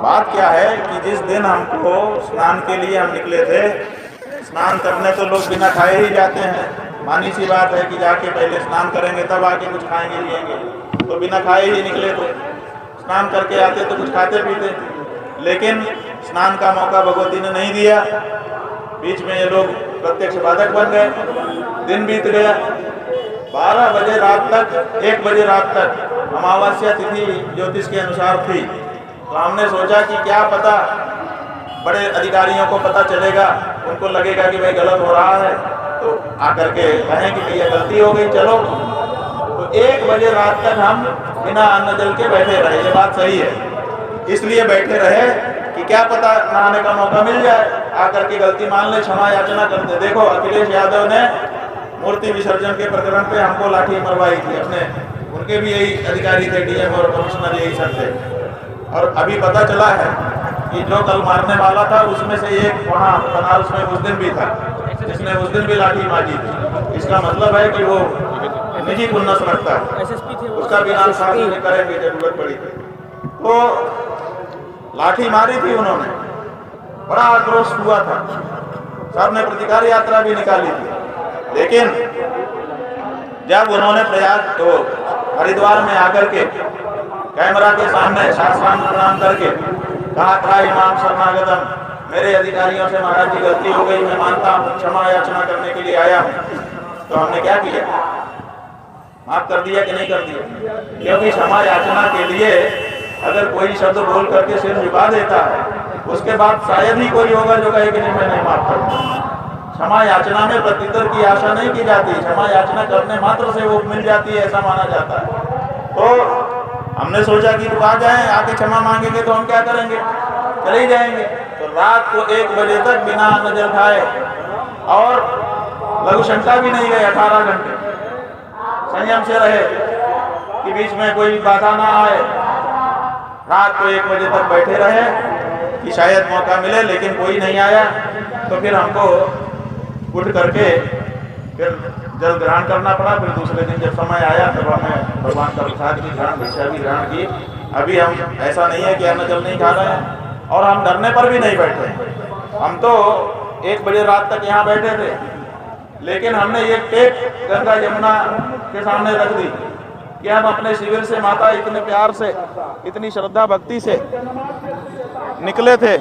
बात क्या है कि जिस दिन हमको स्नान के लिए हम निकले थे, स्नान करने तो लोग बिना खाए ही जाते हैं। मानी सी बात है कि जाके पहले स्नान करेंगे तब आके कुछ खाएंगे पिएंगे, तो बिना खाए ही निकले थे। स्नान करके आते तो कुछ खाते पीते, लेकिन स्नान का मौका भगवती ने नहीं दिया। बीच में ये लोग प्रत्यक्ष बाधक बन गए। दिन बीत गया, 12 बजे रात तक, 1 बजे रात तक अमावस्या तिथि ज्योतिष के अनुसार थी। तो हमने सोचा कि क्या पता बड़े अधिकारियों को पता चलेगा, उनको लगेगा कि भाई गलत हो रहा है, तो आकर के कहें कि भैया गलती हो गई चलो। तो 1 बजे रात तक हम बिना अन्न जल के बैठे रहे। ये बात सही है, इसलिए बैठे रहे कि क्या पता नहाने का मौका मिल जाए, आकर के गलती मान ले, क्षमा याचना करते। देखो अखिलेश यादव ने मूर्ति विसर्जन के प्रकरण पे हमको लाठी मरवाई थी अपने, उनके भी यही अधिकारी थे, डीएम और कमिश्नर यही सब थे। और अभी पता चला है कि जो कल मारने वाला था उसमें से एक वहाँ बनारस में उस दिन भी था, जिसने उस दिन भी लाठी मारी थी। इसका मतलब है कि वो निजी खुन्नस रखता है, उसका भी नाम शासन करेंगे जरूरत पड़ी। तो लाठी मारी थी उन्होंने, बड़ा आक्रोश हुआ था, सबने प्रतिकार यात्रा भी निकाली थी। लेकिन जब उन्होंने प्रयाग तो हरिद्वार में आकर के कैमरा के सामने साष्टांग प्रणाम करके कहा था, इमाम शरणागतम, मेरे अधिकारियों से महाराज जी गलती हो गई, मैं मानता हूँ, क्षमा याचना करने के लिए आया हूँ। तो हमने क्या किया, माफ कर दिया कि नहीं कर दिया? क्योंकि क्षमा याचना के लिए अगर कोई शब्द बोल करके सिर झुका देता है, उसके बाद शायद ही कोई होगा जो कहे कि नहीं मैं नहीं माफ करता। क्षमा याचना में प्रत्युत्तर की आशा नहीं की जाती, क्षमा याचना करने मात्र से वो मिल जाती है, ऐसा माना जाता है। तो हमने सोचा कि तो आ जाए, आके क्षमा मांगेंगे तो हम क्या करेंगे, चले ही जाएंगे। तो रात को 1 बजे तक बिना अन्न जल खाए, और लघु शंका भी नहीं गए, 18 घंटे संयम से रहे कि बीच में कोई बाधा ना आए। रात को 1 बजे तक बैठे रहे कि शायद मौका मिले, लेकिन कोई नहीं आया। तो फिर हमको उठ करके फिर जल ग्रहण करना पड़ा। फिर दूसरे दिन जब समय आया तब हमें भगवान का प्रसाद भी ग्रहण, भिक्षा भी ग्रहण की। अभी हम ऐसा नहीं है कि अन्न जल नहीं खा रहे हैं, और हम डरने पर भी नहीं बैठे। हम तो 1 बजे रात तक यहाँ बैठे थे, लेकिन हमने ये टेप गंगा यमुना के सामने रख दी कि हम अपने शिविर से माता इतने प्यार से, इतनी श्रद्धा भक्ति से निकले थे